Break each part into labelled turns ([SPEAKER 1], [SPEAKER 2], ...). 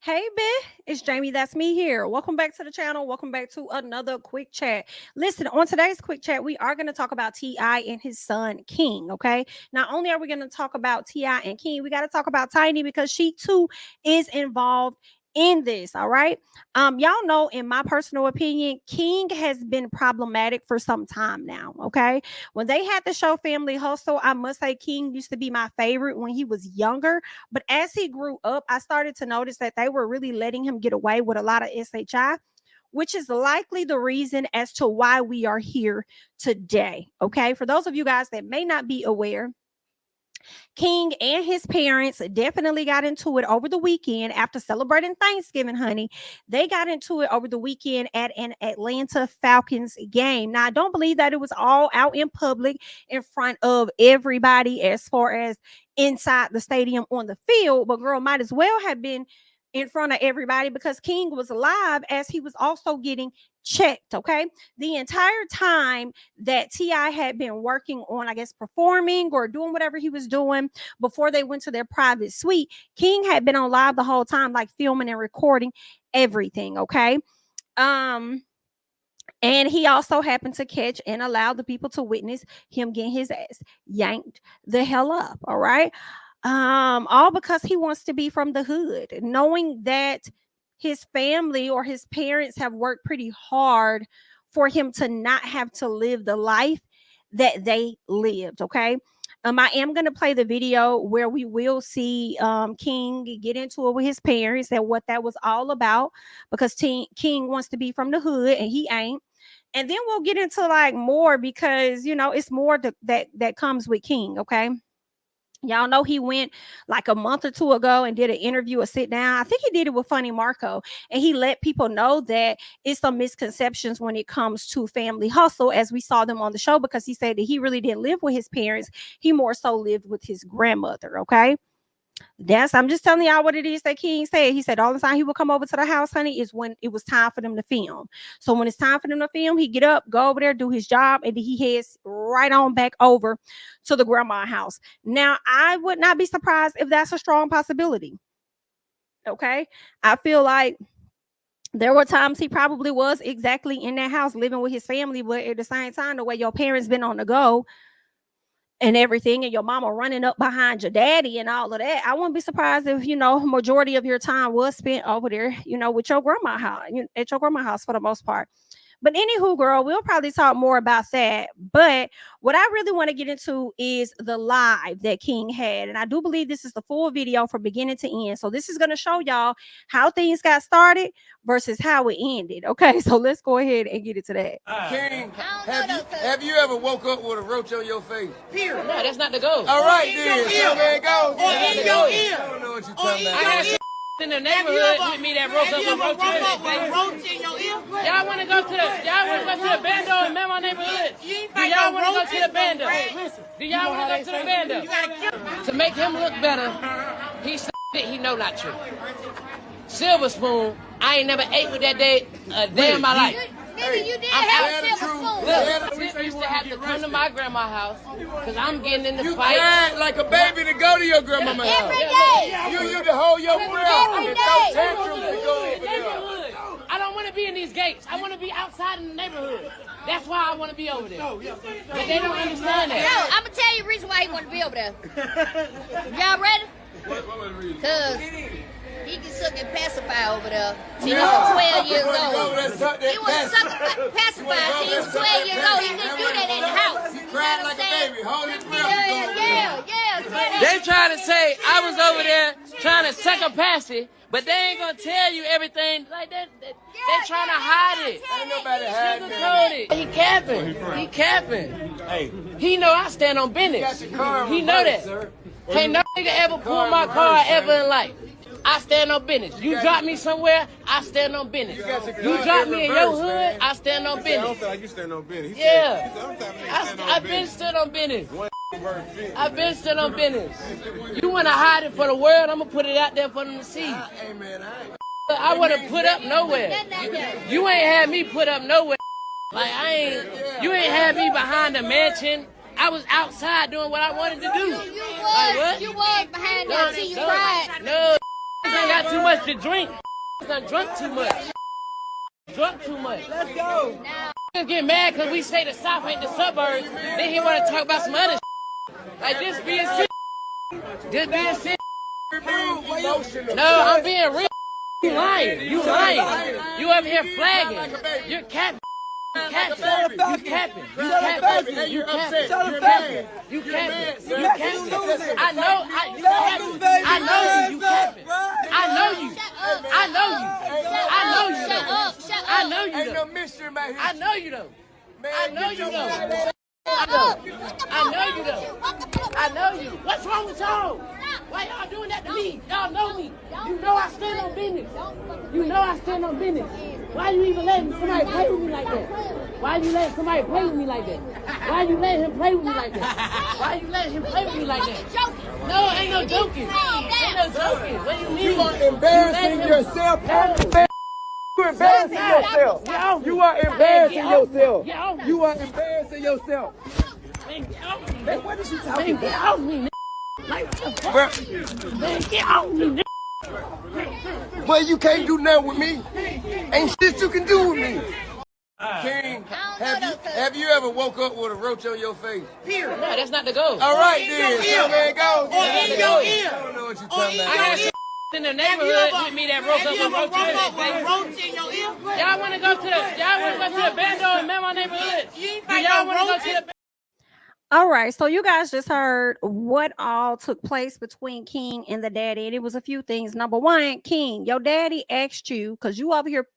[SPEAKER 1] Hey, it's Jami. That's me here. Welcome back to the channel. Welcome back to another quick chat. Listen, on today's quick chat, we are going to talk about T.I. and his son, King, okay? Not only are we going to talk about T.I. and King, we got to talk about Tiny because she, too, is involved in this, all right? Y'all know, in my personal opinion, King has been problematic for some time now, okay? When they had the show Family Hustle, I must say King used to be my favorite when he was younger, but as he grew up, I started to notice that they were really letting him get away with a lot of SHI, which is likely the reason as to why we are here today, okay? For those of you guys that may not be aware, King and his parents definitely got into it over the weekend after celebrating Thanksgiving, honey. They got into it over the weekend at an Atlanta Falcons game. Now, I don't believe that it was all out in public in front of everybody as far as inside the stadium on the field, but girl, might as well have been in front of everybody because King was live as he was also getting checked, okay? The entire time that T.I. had been working on, I guess, performing or doing whatever he was doing before they went to their private suite, King had been on live the whole time, like filming and recording everything, okay? And he also happened to catch and allow the people to witness him getting his ass yanked the hell up, all right? All because he wants to be from the hood, knowing that his family or his parents have worked pretty hard for him to not have to live the life that they lived, okay? I am going to play the video where we will see King get into it with his parents and what that was all about, because King wants to be from the hood and he ain't. And then we'll get into like more because, you know, it's more that comes with King, okay? Y'all know he went like a month or two ago and did an interview, a sit down. I think he did it with Funny Marco, and he let people know that it's some misconceptions when it comes to Family Hustle, as we saw them on the show, because he said that he really didn't live with his parents. He more so lived with his grandmother, okay? I'm just telling y'all what it is that King said. He said all the time he would come over to the house, honey, is when it was time for them to film. So when it's time for them to film, he get up, go over there, do his job, and then he heads right on back over to the grandma house. Now, I would not be surprised if that's a strong possibility. Okay? I feel like there were times he probably was exactly in that house living with his family, but at the same time, the way your parents been on the go and everything, and your mama running up behind your daddy and all of that, I wouldn't be surprised if, you know, majority of your time was spent over there, you know, with your grandma house, at your grandma house for the most part. But anywho, girl, we'll probably talk more about that. But what I really want to get into is the live that King had. And I do believe this is the full video from beginning to end. So this is going to show y'all how things got started versus how it ended. Okay, so let's go ahead and get into that.
[SPEAKER 2] King, have you ever woke up with a roach on your face?
[SPEAKER 3] Period. No, that's not the goal.
[SPEAKER 2] All right, then. So there it goes.
[SPEAKER 3] In your ear.
[SPEAKER 2] I don't know what you're talking about.
[SPEAKER 3] I got some in the neighborhood with me that roach up with roach in your ear. Y'all want to go to the bando in my neighborhood? Do y'all want to go to the bando? Do y'all want to go to the bando? To make him look better, he said he know not true. Silver spoon, I ain't never ate with that day a day in my life.
[SPEAKER 4] Nigga, you did have a silver spoon.
[SPEAKER 3] Look, Flip used to have to come to my grandma's house because I'm getting in the fight.
[SPEAKER 2] You cried like a baby to go to your grandma's house.
[SPEAKER 4] Every day.
[SPEAKER 2] You to hold your breath
[SPEAKER 4] Every
[SPEAKER 2] and
[SPEAKER 4] day.
[SPEAKER 2] throw tantrums to go over there.
[SPEAKER 3] I don't want to be in these gates. I want to be outside in the neighborhood. That's why I want to be over there. But they don't understand that.
[SPEAKER 4] No, I'm going to tell you the reason why he want to be over there. Y'all ready?
[SPEAKER 2] What was the reason?
[SPEAKER 4] Because he can suck and pacify over there till he was 12 years old. He was sucking pacify till he was 12 years old. He couldn't do that in the house.
[SPEAKER 2] You cried like a baby. Hold his breath.
[SPEAKER 4] Yeah.
[SPEAKER 3] They trying to say I was over there trying to suck a passy, but they ain't going to tell you everything like that. They trying to hide it.
[SPEAKER 2] Ain't nobody hiding
[SPEAKER 3] Sugarcoat it. He capping. Hey. He know I stand on business. He know that. Can't no nigga ever pull my car ever in life. I stand on business. You drop me somewhere, I stand on business. You drop me in your hood, I stand on business.
[SPEAKER 5] I don't feel like you stand on business.
[SPEAKER 3] Yeah. I've been stood on business. I've been stood on business. You want to hide it for the world, I'm going to put it out there for them to see. I want to put up nowhere. You ain't had me put up nowhere. Like, you ain't had me behind the mansion. I was outside doing what I wanted to do.
[SPEAKER 4] You was behind that till you cried.
[SPEAKER 3] No, ain't got got too much to drink. Done drunk too much. Drunk too much. Let's go. Now. Get mad because we say the South ain't the suburbs. Then he want to talk about some other like this being shit. Just being shit. No, I'm being real. You lying. You lying. You up here flagging. You're capping. You capping. You capping. You capping. You capping. You capping. You capping. I know. I know you. You capping. I know you. I know you. I know you.
[SPEAKER 4] Shut up. Shut up.
[SPEAKER 3] I know you.
[SPEAKER 2] Ain't no mystery about here.
[SPEAKER 3] I know you though. I know you though. I know you though. I know you. What's wrong with y'all? Why y'all doing that to me? Y'all know me. You know I stand on business. You know I stand on business. Why you even letting somebody play with me like that? Why you letting somebody play with me like that? Why you letting him play with me like that? Why you letting him play with me like that? No, ain't no joking. Ain't no joking. What do you mean?
[SPEAKER 2] You are embarrassing yourself. You are embarrassing yourself. You are embarrassing yourself. You are embarrassing yourself.
[SPEAKER 3] Man, get off me.
[SPEAKER 2] Man, what is you talking
[SPEAKER 3] Man, get
[SPEAKER 2] about?
[SPEAKER 3] off me. Like, what the fuck? Man, get off me.
[SPEAKER 2] Well, you can't do nothing with me. Ain't shit you can do with me. King, have you ever woke up with a roach on your face?
[SPEAKER 3] No, that's not the goal.
[SPEAKER 2] All right, then. So there it goes.
[SPEAKER 3] Or in your
[SPEAKER 2] ear. I don't know what you're talking about.
[SPEAKER 3] I got shit in the neighborhood with me that broke up with roach in your ear. Y'all want to go to the bando and man my neighborhood? Do y'all want to go to the
[SPEAKER 1] All right, so you guys just heard what all took place between King and the daddy, and it was a few things. Number one, King, your daddy asked you because you over here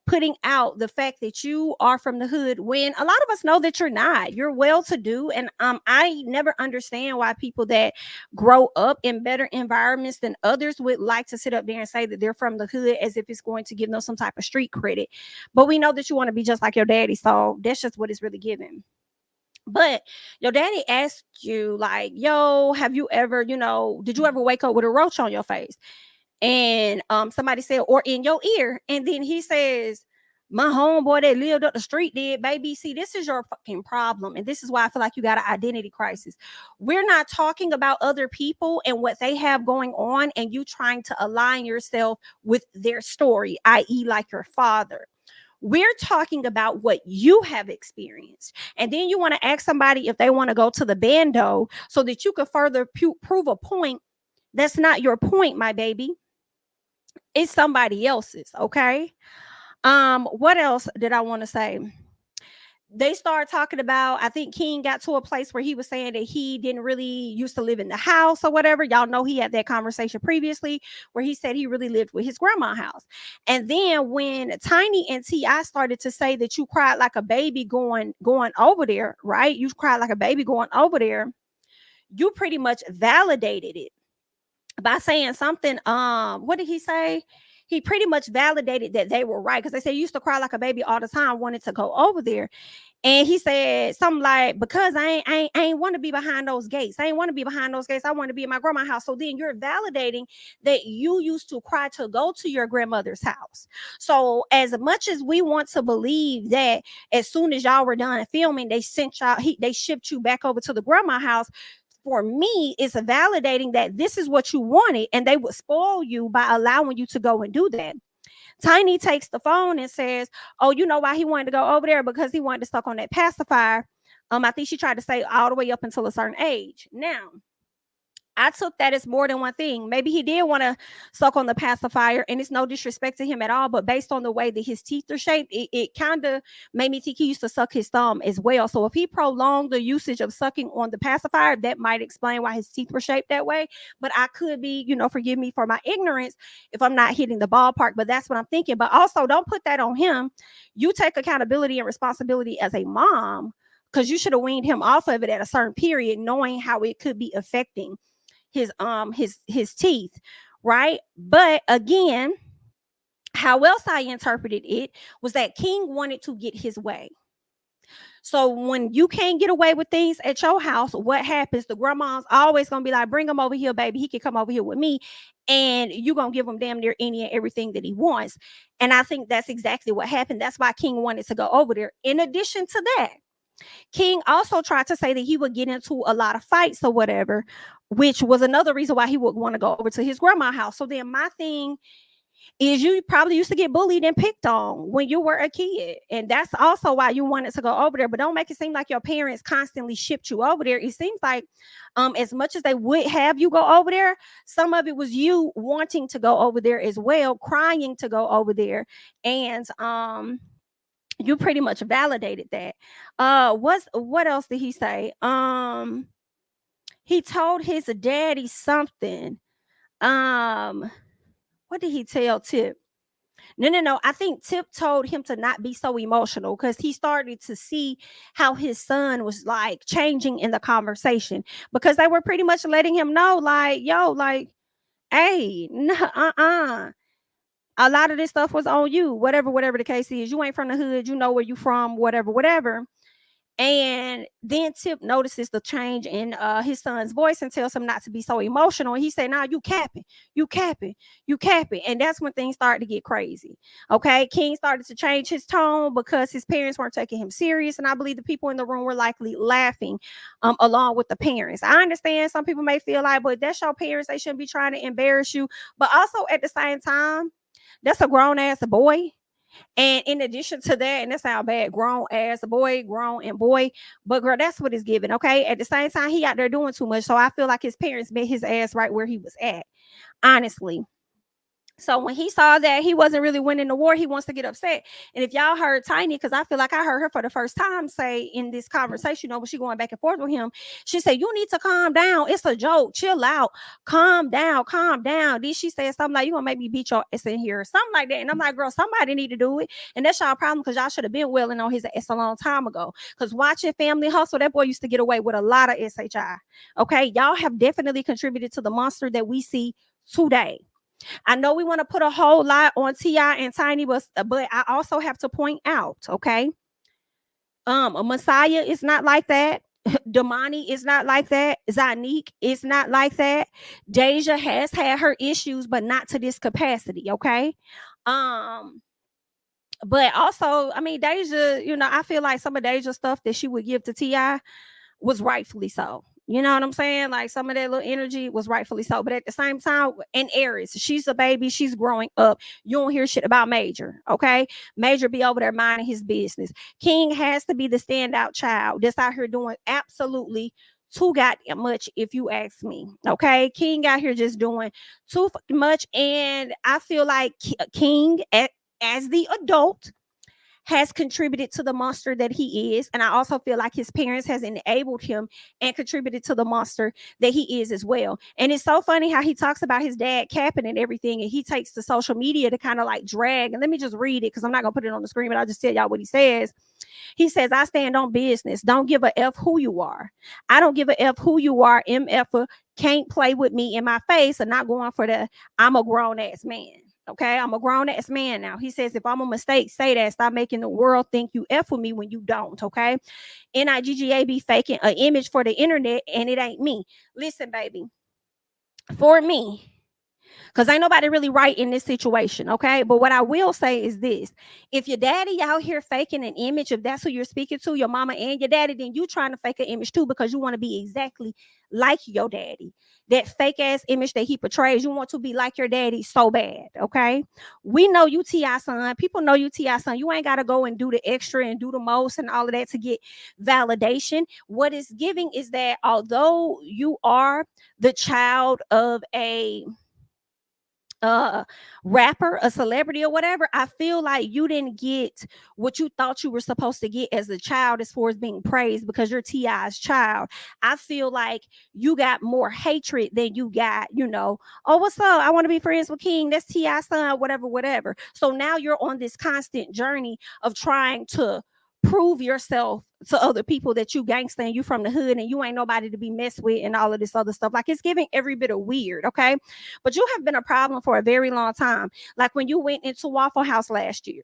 [SPEAKER 1] putting out the fact that you are from the hood when a lot of us know that you're not. You're well-to-do, and I never understand why people that grow up in better environments than others would like to sit up there and say that they're from the hood as if it's going to give them some type of street credit. But we know that you want to be just like your daddy, so that's just what it's really giving. But your daddy asked you, like, yo, have you ever, did you ever wake up with a roach on your face? And somebody said, or in your ear. And then he says, my homeboy that lived up the street did. Baby, see, this is your fucking problem. And this is why I feel like you got an identity crisis. We're not talking about other people and what they have going on and you trying to align yourself with their story, i.e. like your father. We're talking about what you have experienced. And then you want to ask somebody if they want to go to the bando so that you can further prove a point. That's not your point, my baby. It's somebody else's, okay? What else did I want to say? They started talking about, I think King got to a place where he was saying that he didn't really used to live in the house or whatever. Y'all know he had that conversation previously where he said he really lived with his grandma's house. And then when Tiny and T.I. started to say that you cried like a baby going over there, right? You cried like a baby going over there. You pretty much validated it by saying something. What did he say? He pretty much validated that they were right because they said you used to cry like a baby all the time, wanted to go over there. And he said something like, because I ain't want to be behind those gates. I ain't want to be behind those gates. I want to be in my grandma's house. So then you're validating that you used to cry to go to your grandmother's house. So as much as we want to believe that as soon as y'all were done filming, they shipped you back over to the grandma house. For me, it's validating that this is what you wanted and they would spoil you by allowing you to go and do that. Tiny takes the phone and says, oh, you know why he wanted to go over there? Because he wanted to suck on that pacifier. I think she tried to say all the way up until a certain age. Now, I took that as more than one thing. Maybe he did want to suck on the pacifier, and it's no disrespect to him at all, but based on the way that his teeth are shaped, it kind of made me think he used to suck his thumb as well. So if he prolonged the usage of sucking on the pacifier, that might explain why his teeth were shaped that way. But I could be, forgive me for my ignorance if I'm not hitting the ballpark, but that's what I'm thinking. But also, don't put that on him. You take accountability and responsibility as a mom, because you should have weaned him off of it at a certain period, knowing how it could be affecting his teeth, right? But again, how else I interpreted it was that King wanted to get his way. So when you can't get away with things at your house, what happens? The grandma's always gonna be like, bring him over here, baby. He can come over here with me. And you're gonna give him damn near any and everything that he wants. And I think that's exactly what happened. That's why King wanted to go over there. In addition to that, King also tried to say that he would get into a lot of fights or whatever, which was another reason why he would want to go over to his grandma's house. So then my thing is, you probably used to get bullied and picked on when you were a kid, and that's also why you wanted to go over there. But don't make it seem like your parents constantly shipped you over there. It seems like as much as they would have you go over there, some of it was you wanting to go over there as well, crying to go over there. And you pretty much validated that. What else did he say? He told his daddy something. What did he tell Tip? No. I think Tip told him to not be so emotional, because he started to see how his son was like changing in the conversation, because they were pretty much letting him know, like, yo, like, hey, a lot of this stuff was on you, whatever the case is. You ain't from the hood, you know where you from, whatever. And then Tip notices the change in his son's voice and tells him not to be so emotional. And he said, "Nah, you capping. And that's when things started to get crazy. Okay, King started to change his tone because his parents weren't taking him serious. And I believe the people in the room were likely laughing along with the parents. I understand some people may feel like, but that's your parents, they shouldn't be trying to embarrass you. But also at the same time, that's a grown ass boy. And in addition to that, and that sounds bad, grown ass boy, grown and boy, but girl, that's what it's given. Okay, at the same time, he out there doing too much. So I feel like his parents met his ass right where he was at, honestly. So when he saw that he wasn't really winning the war, he wants to get upset. And if y'all heard Tiny, because I feel like I heard her for the first time say in this conversation, when she going back and forth with him, she said, "You need to calm down. It's a joke. Chill out. Calm down. Then she said something like, you gonna make me beat your ass in here," or something like that. And I'm like, girl, somebody need to do it. And that's y'all problem, because y'all should have been wailing on his ass a long time ago. Because watching Family Hustle, that boy used to get away with a lot of SHI. Okay, y'all have definitely contributed to the monster that we see today. I know we want to put a whole lot on T.I. and Tiny, but I also have to point out, okay, Messiah is not like that. Damani is not like that. Zanique is not like that. Deja has had her issues, but not to this capacity, okay? But also, I mean, Deja, I feel like some of Deja's stuff that she would give to T.I. was rightfully so. You know what I'm saying? Like some of that little energy was rightfully so. But at the same time, and Aries, she's a baby. She's growing up. You don't hear shit about Major, okay? Major be over there minding his business. King has to be the standout child that's out here doing absolutely too goddamn much, if you ask me, okay? King out here just doing too much. And I feel like King, as the adult, has contributed to the monster that he is. And I also feel like his parents has enabled him and contributed to the monster that he is as well. And it's so funny how he talks about his dad capping and everything, and he takes to social media to kind of like drag. And let me just read it, because I'm not gonna put it on the screen, but I'll just tell y'all what he says. He says, "I stand on business. Don't give a F who you are. I don't give a F who you are. MF can't play with me in my face, and not going for the I'm a grown ass man. Okay, I'm a grown ass man now." He says, "If I'm a mistake, say that. Stop making the world think you F with me when you don't." Okay, NIGGA be faking an image for the internet, and it ain't me. Listen, baby, for me, because ain't nobody really right in this situation, okay? But what I will say is this: if your daddy out here faking an image, if that's who you're speaking to, your mama and your daddy, then you trying to fake an image too, because you want to be exactly like your daddy. That fake ass image that he portrays, you want to be like your daddy so bad, okay? We know you T.I. son. People know you T.I. son. You ain't got to go and do the extra and do the most and all of that to get validation. What it's giving is that although you are the child of a rapper, a celebrity or whatever, I feel like you didn't get what you thought you were supposed to get as a child as far as being praised, because you're T.I.'s child. I feel like you got more hatred than you got, oh, what's up? I want to be friends with King. That's T.I.'s son, whatever. So now you're on this constant journey of trying to prove yourself to other people that you gangsta and you from the hood and you ain't nobody to be messed with and all of this other stuff. Like, it's giving every bit of weird, okay? But you have been a problem for a very long time. Like when you went into Waffle House last year,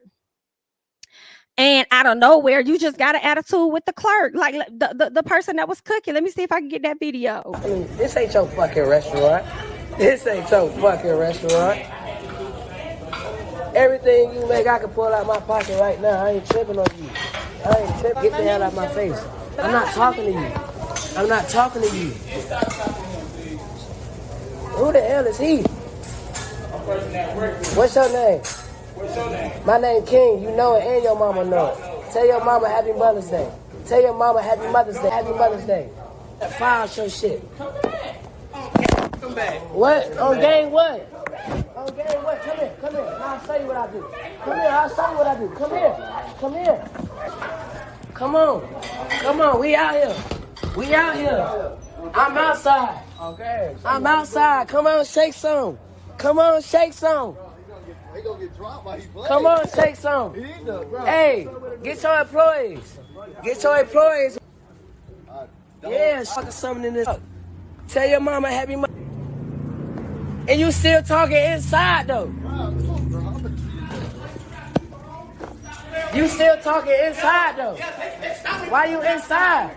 [SPEAKER 1] and out of nowhere, you just got an attitude with the clerk, like the person that was cooking. Let me see if I can get that video.
[SPEAKER 5] I mean, this ain't your fucking restaurant. This ain't your fucking restaurant. Everything you make, I can pull out my pocket right now. I ain't tripping on you. Hey, Chip, get the hell out of my face. I'm not talking to you. I'm not talking to you. Who the hell is he? What's your name?
[SPEAKER 6] What's your name?
[SPEAKER 5] My name King. You know it and your mama know it. Tell your mama Happy Mother's Day. Tell your mama Happy Mother's Day. Happy Mother's Day. File your shit.
[SPEAKER 6] Come back.
[SPEAKER 5] What? On game what? On game what? Come here. Come here. I'll show you what I do. Come here. I'll show you what I do. Come here. Come here. Come on. Come on. We out here. We out here. I'm outside.
[SPEAKER 6] Okay.
[SPEAKER 5] I'm outside. Come on, shake some. Come on, shake some.
[SPEAKER 2] He gonna get dropped while he plays.
[SPEAKER 5] Come on, shake some. Hey, get your employees. Get your employees. Yeah, fucking something in this. Tell your mama Happy Mother. And you still talking inside though. You still talking inside though. Why you inside?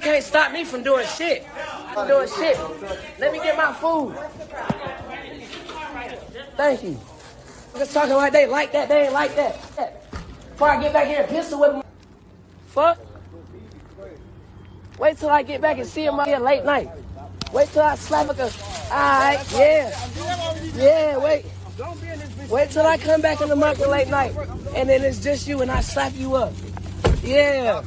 [SPEAKER 5] Can't stop me from doing shit. I'm doing shit. Let me get my food. Thank you. Just talking like they like that, they ain't like that. Before I get back here and pistol with them. Fuck. Wait till I get back and see him out here late night. Wait till I slap a alright, yeah. Yeah, wait. Wait till I come back in the market late night. And then it's just you and I slap you up. Yeah.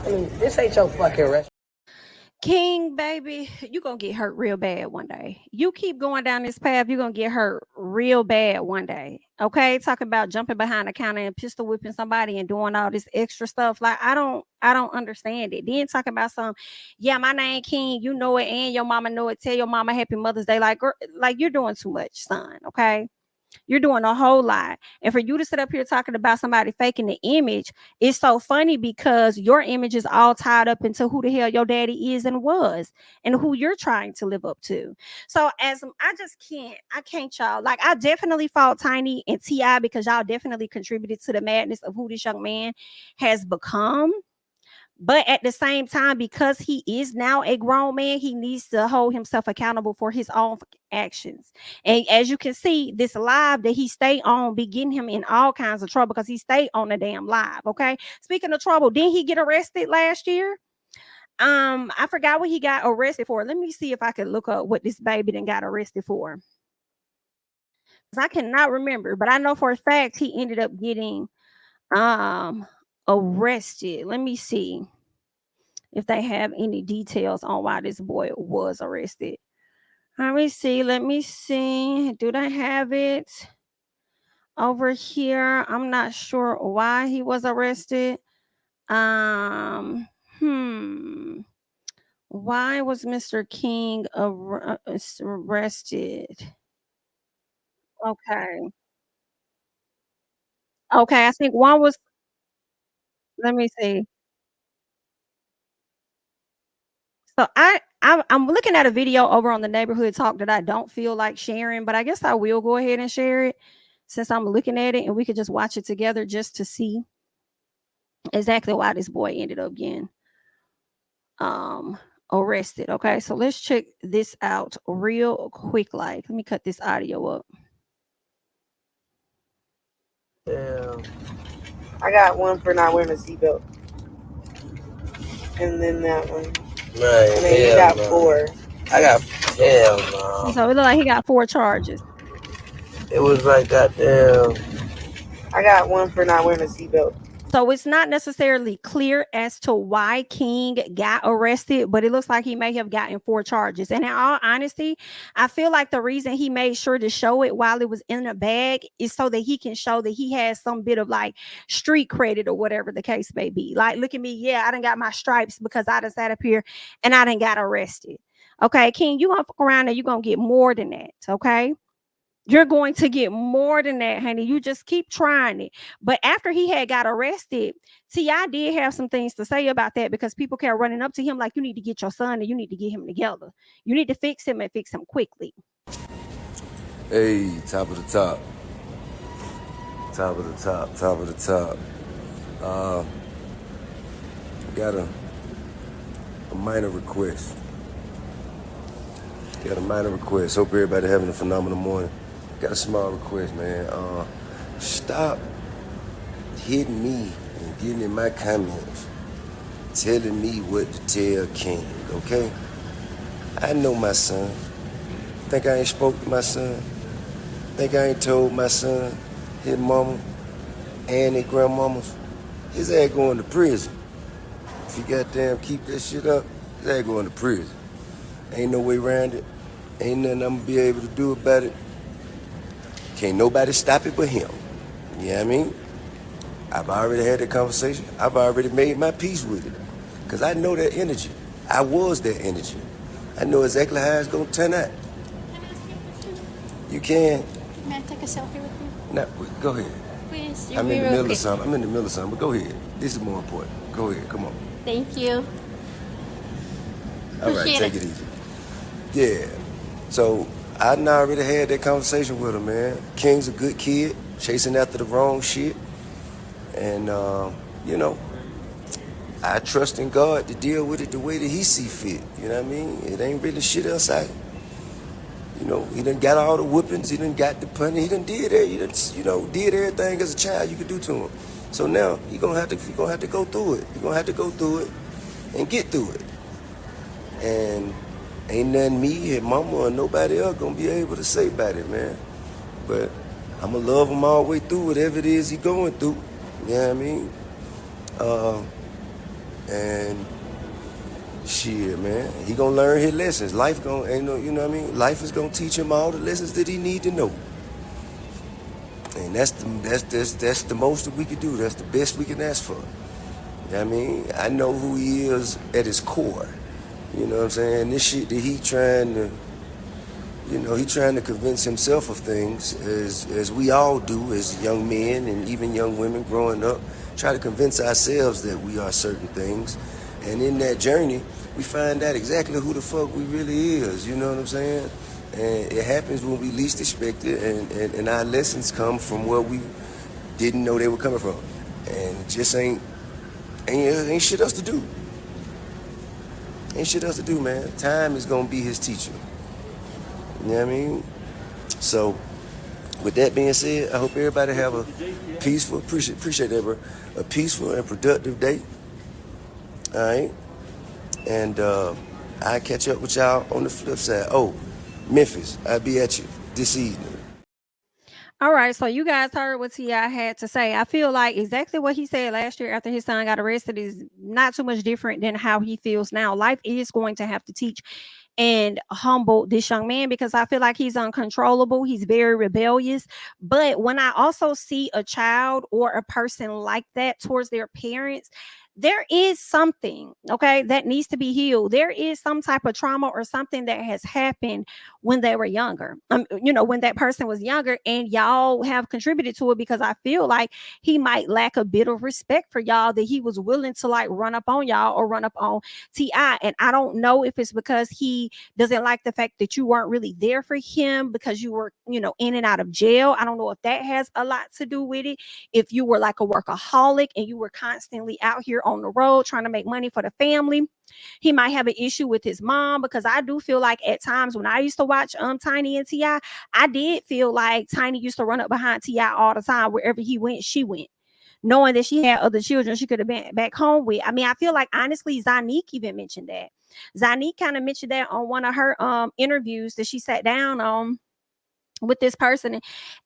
[SPEAKER 5] This ain't your fucking restaurant.
[SPEAKER 1] King, baby, you're going to get hurt real bad one day. You keep going down this path, you're going to get hurt real bad one day. Okay? Talking about jumping behind the counter and pistol whipping somebody and doing all this extra stuff. Like, I don't understand it. Then talking about yeah, my name King, you know it, and your mama know it. Tell your mama Happy Mother's Day. Like you're doing too much, son. Okay? You're doing a whole lot. And for you to sit up here talking about somebody faking the image, it's so funny because your image is all tied up into who the hell your daddy is and was and who you're trying to live up to. So I can't y'all. Like, I definitely fought Tiny and T.I. because y'all definitely contributed to the madness of who this young man has become. But at the same time, because he is now a grown man, he needs to hold himself accountable for his own actions. And as you can see, this live that he stayed on be getting him in all kinds of trouble because he stayed on the damn live. Okay. Speaking of trouble, didn't he get arrested last year? I forgot what he got arrested for. Let me see if I can look up what this baby then got arrested for. I cannot remember, but I know for a fact he ended up getting arrested. Let me see if they have any details on why this boy was arrested. Let me see. Do they have it over here? I'm not sure why he was arrested. Why was Mr. King arrested? Okay, I think one was, let me see. So I'm looking at a video over on the neighborhood talk that I don't feel like sharing, but I guess I will go ahead and share it since I'm looking at it, and we could just watch it together just to see exactly why this boy ended up getting arrested. Okay, so let's check this out real quick. Like, let me cut this audio up.
[SPEAKER 5] Yeah.
[SPEAKER 7] I got one for not wearing a seatbelt. And then that one.
[SPEAKER 5] Right.
[SPEAKER 7] And then you got 4.
[SPEAKER 5] I got hell no.
[SPEAKER 1] So it looked like he got 4 charges.
[SPEAKER 5] It was like goddamn.
[SPEAKER 7] I got one for not wearing a seatbelt.
[SPEAKER 1] So it's not necessarily clear as to why King got arrested, but it looks like he may have gotten 4 charges. And in all honesty, I feel like the reason he made sure to show it while it was in a bag is so that he can show that he has some bit of like street credit or whatever the case may be. Like, look at me. Yeah, I done got my stripes because I done sat up here and I done got arrested. Okay, King, you gonna fuck around and you gonna get more than that. Okay. You're going to get more than that, honey. You just keep trying it. But after he had got arrested, T.I. did have some things to say about that because people kept running up to him like, you need to get your son and you need to get him together. You need to fix him and fix him quickly.
[SPEAKER 2] Hey, top of the top. Top of the top, top of the top. Got a minor request. Got a minor request. Hope everybody having a phenomenal morning. Got a small request, man. Stop hitting me and getting in my comments telling me what to tell King, okay? I know my son. Think I ain't spoke to my son? Think I ain't told my son, his mama, and his grandmamas? His ass going to prison. If you goddamn keep that shit up, his ass going to prison. Ain't no way around it. Ain't nothing I'm gonna be able to do about it. Can't nobody stop it but him. You know what I mean? I've already had that conversation. I've already made my peace with it. Because I know that energy. I was that energy. I know exactly how it's going to turn out.
[SPEAKER 8] Can I ask you a question?
[SPEAKER 2] You can.
[SPEAKER 8] May I take a selfie with you?
[SPEAKER 2] No, go ahead.
[SPEAKER 8] Please.
[SPEAKER 2] I'm in the middle of something. I'm in the middle of something, but go ahead. This is more important. Go ahead. Come on.
[SPEAKER 8] Thank you.
[SPEAKER 2] All right, take it easy. Yeah. So I done already had that conversation with him, man. King's a good kid, chasing after the wrong shit. And, you know, I trust in God to deal with it the way that he see fit. You know what I mean? It ain't really shit else out. You know, he done got all the whoopings. He done got the punishment. He done did it. He done, you know, did everything as a child you could do to him. So now he gonna have to go through it. He gonna have to go through it and get through it. And ain't nothing me, his mama, or nobody else gonna be able to say about it, man. But I'ma love him all the way through whatever it is he going through. You know what I mean? And shit, man, he gonna learn his lessons. Life gonna, ain't no, you know what I mean? Life is gonna teach him all the lessons that he need to know. And that's the most that we can do. That's the best we can ask for. You know what I mean? I know who he is at his core. You know what I'm saying? This shit that he trying to, you know, he trying to convince himself of things, as we all do as young men and even young women growing up, try to convince ourselves that we are certain things. And in that journey, we find out exactly who the fuck we really is, you know what I'm saying? And it happens when we least expect it, and our lessons come from where we didn't know they were coming from. And it just ain't shit else to do. Ain't shit else to do, man. Time is gonna be his teacher. You know what I mean? So, with that being said, I hope everybody have a peaceful, appreciate that, bro, a peaceful and productive day. All right? And I'll catch up with y'all on the flip side. Oh, Memphis, I'll be at you this evening.
[SPEAKER 1] All right, so you guys heard what T.I. had to say. I feel like exactly what he said last year after his son got arrested is not too much different than how he feels now. Life is going to have to teach and humble this young man, because I feel like he's uncontrollable. He's very rebellious. But when I also see a child or a person like that towards their parents, there is something, okay, that needs to be healed. There is some type of trauma or something that has happened when they were younger. You know, when that person was younger, and y'all have contributed to it, because I feel like he might lack a bit of respect for y'all, that he was willing to like run up on y'all or run up on T.I. And I don't know if it's because he doesn't like the fact that you weren't really there for him because you were, you know, in and out of jail. I don't know if that has a lot to do with it. If you were like a workaholic and you were constantly out here on the road trying to make money for the family, he might have an issue with his mom, because I do feel like at times when I used to watch Tiny and T.I., I did feel like Tiny used to run up behind T.I. all the time. Wherever he went, she went, knowing that she had other children she could have been back home with. I mean, I feel like honestly Zanique even mentioned that. Zanique kind of mentioned that on one of her interviews that she sat down on with this person,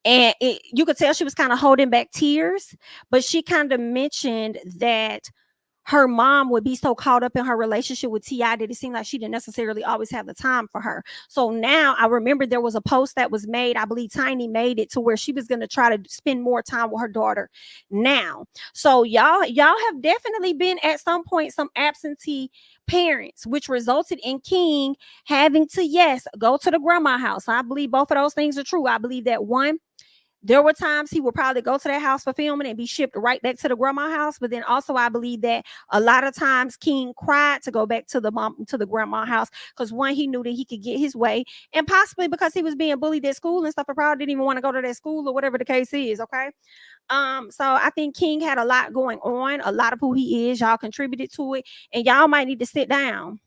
[SPEAKER 1] and you could tell she was kind of holding back tears, but she kind of mentioned that her mom would be so caught up in her relationship with T.I. that it seemed like she didn't necessarily always have the time for her. So now I remember there was a post that was made, I believe Tiny made it, to where she was going to try to spend more time with her daughter now. So y'all have definitely been at some point some absentee parents, which resulted in King having to, yes, go to the grandma house. I believe both of those things are true. I believe that one, there were times he would probably go to that house for filming and be shipped right back to the grandma house. But then also I believe that a lot of times King cried to go back to the grandma house, because one, he knew that he could get his way, and possibly because he was being bullied at school and stuff, I probably didn't even want to go to that school or whatever the case is. Okay. So I think King had a lot going on. A lot of who he is, y'all contributed to it, and y'all might need to sit down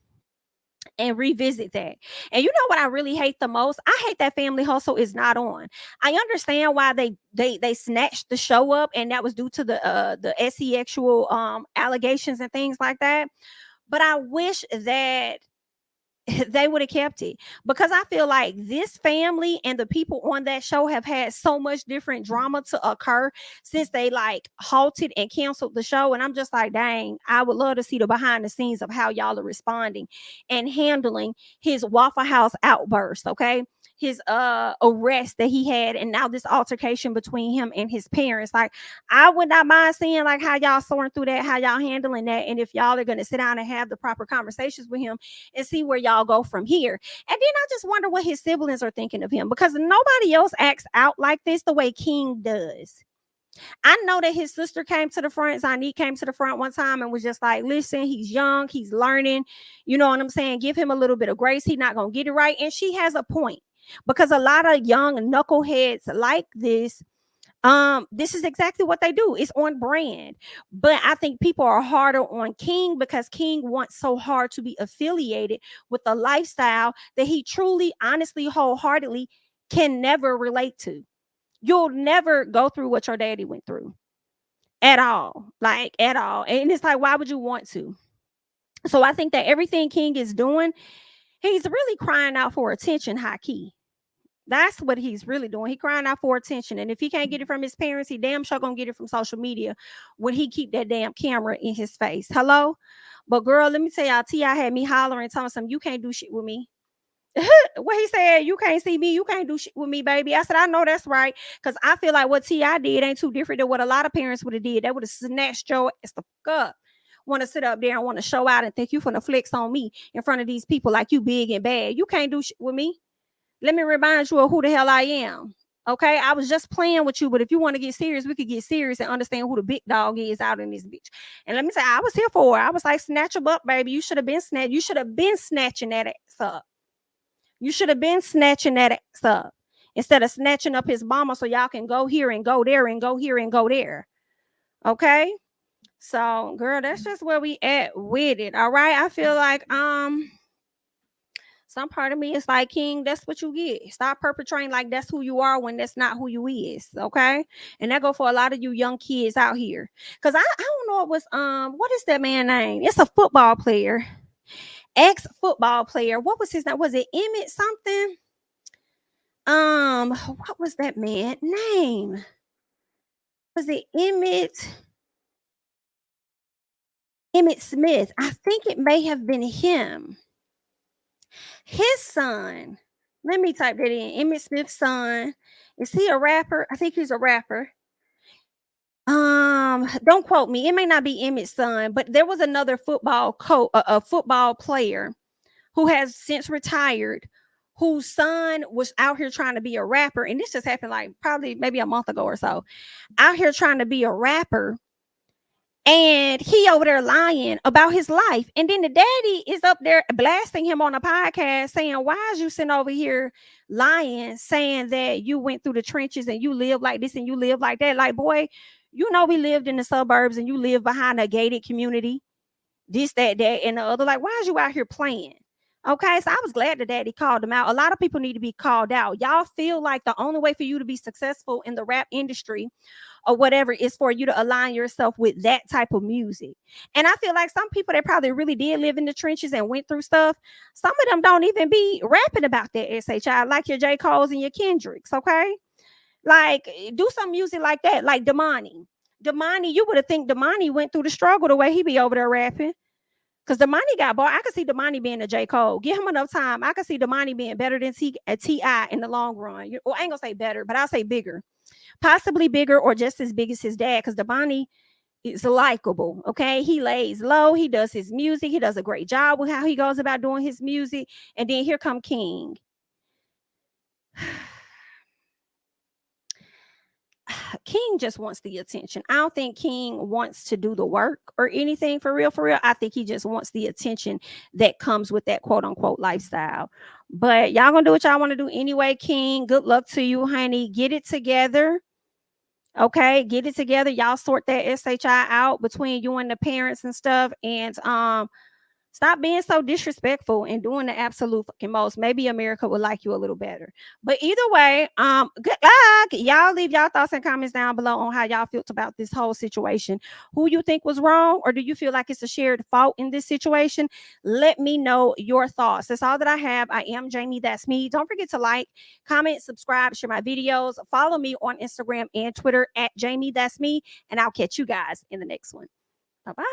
[SPEAKER 1] and revisit that. And you know what I really hate the most? I hate that Family Hustle is not on. I understand why they snatched the show up, and that was due to the sexual allegations and things like that. But I wish that they would have kept it, because I feel like this family and the people on that show have had so much different drama to occur since they like halted and canceled the show. And I'm just like, dang, I would love to see the behind the scenes of how y'all are responding and handling his Waffle House outburst. Okay. His arrest that he had, and now this altercation between him and his parents. Like, I would not mind seeing like how y'all soaring through that, how y'all handling that, and if y'all are going to sit down and have the proper conversations with him and see where y'all go from here. And then I just wonder what his siblings are thinking of him, because nobody else acts out like this the way King does. I know that his sister came to the front, Zanique came to the front one time and was just like, listen, he's young, he's learning, you know what I'm saying? Give him a little bit of grace. He's not going to get it right. And she has a point, because a lot of young knuckleheads like this is exactly what they do. It's on brand. But I think people are harder on King because King wants so hard to be affiliated with a lifestyle that he truly, honestly, wholeheartedly can never relate to. You'll never go through what your daddy went through at all, like at all. And it's like, why would you want to? So I think that everything King is doing, he's really crying out for attention, high key. That's what he's really doing. He crying out for attention. And if he can't get it from his parents, he damn sure gonna get it from social media when he keep that damn camera in his face. Hello? But girl, let me tell y'all, T.I. had me hollering, telling him, you can't do shit with me. What he said, you can't see me, you can't do shit with me, baby. I said, I know that's right. Because I feel like what T.I. did ain't too different than what a lot of parents would have did. They would have snatched your ass the fuck up. Want to sit up there and want to show out and think you finna flex on me in front of these people like you big and bad. You can't do shit with me. Let me remind you of who the hell I am. Okay, I was just playing with you, but if you want to get serious, we could get serious and understand who the big dog is out in this bitch. And let me say, I was here for it. I was like, snatch him up, baby. You should have been snatched. You should have been snatching that ass up. You should have been snatching that ass up instead of snatching up his mama so y'all can go here and go there and go here and go there. Okay, so girl, that's just where we at with it. All right, I feel like some part of me is like, King, that's what you get. Stop perpetrating like that's who you are when that's not who you is. Okay. And that go for a lot of you young kids out here. Cause I don't know, it was what is that man's name? It's a football player, ex-football player. What was his name? Was it Emmett something? What was that man's name? Was it Emmett Smith? I think it may have been him. His son, let me type that in. Emmett Smith's son. Is he a rapper? I think he's a rapper. Don't quote me. It may not be Emmett's son, but there was another football football player who has since retired, whose son was out here trying to be a rapper. And this just happened like probably maybe a month ago or so. Out here trying to be a rapper. And he over there lying about his life. And then the daddy is up there blasting him on a podcast saying, why is you sitting over here lying, saying that you went through the trenches and you live like this and you live like that? Like, boy, you know, we lived in the suburbs and you live behind a gated community. This, that, and the other. Like, why is you out here playing? Okay, so I was glad the daddy called him out. A lot of people need to be called out. Y'all feel like the only way for you to be successful in the rap industry or whatever is for you to align yourself with that type of music. And I feel like some people that probably really did live in the trenches and went through stuff, some of them don't even be rapping about that SHI, like your J. Cole's and your Kendricks, okay? Like, do some music like that, like Damani. You would have think Damani went through the struggle the way he be over there rapping. Because Damani got bought. I could see Damani being a J. Cole. Give him enough time. I could see Damani being better than T.I. in the long run. Well, I ain't going to say better, but I'll say bigger. Possibly bigger or just as big as his dad, because Damani is likable, okay? He lays low. He does his music. He does a great job with how he goes about doing his music. And then here come King. King just wants the attention. I don't think King wants to do the work or anything for real. I think he just wants the attention that comes with that quote unquote lifestyle. But y'all gonna do what y'all want to do anyway. King, good luck to you, honey. Get it together. Okay, get it together. Y'all sort that SHI out between you and the parents and stuff. And Stop being so disrespectful and doing the absolute fucking most. Maybe America would like you a little better. But either way, good luck. Y'all leave y'all thoughts and comments down below on how y'all felt about this whole situation. Who you think was wrong, or do you feel like it's a shared fault in this situation? Let me know your thoughts. That's all that I have. I am Jami, that's me. Don't forget to like, comment, subscribe, share my videos. Follow me on Instagram and Twitter at Jami, that's me. And I'll catch you guys in the next one. Bye-bye.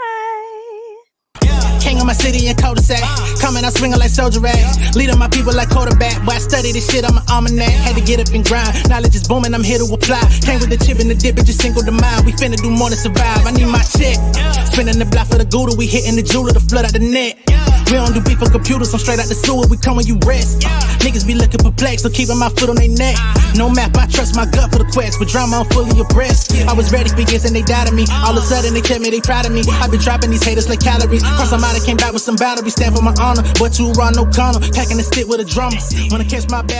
[SPEAKER 9] King of my city and cul-de-sac. Coming out swinging like soldier rags. Leading my people like quarterback. Boy, I study this shit, I'm an almanac. Had to get up and grind. Knowledge is booming, I'm here to apply. Came with the chip and the dip, it just single the mind. We finna do more to survive. I need my check. Spinning the block for the gouda. We hitting the jeweler to flood out the net. We don't do beef for computers, I'm straight out the sewer. We come when you rest. Niggas be looking perplexed, so keeping my foot on their neck. No map, I trust my gut for the quest. With drama, I'm fully abreast. I was ready for years and they doubted me. All of a sudden they tell me they proud of me. I been dropping these haters like calories. Cross them out, I came back with some battery. Stand for my honor, but you run no corner. Packing the stick with a drummer. Wanna catch my back.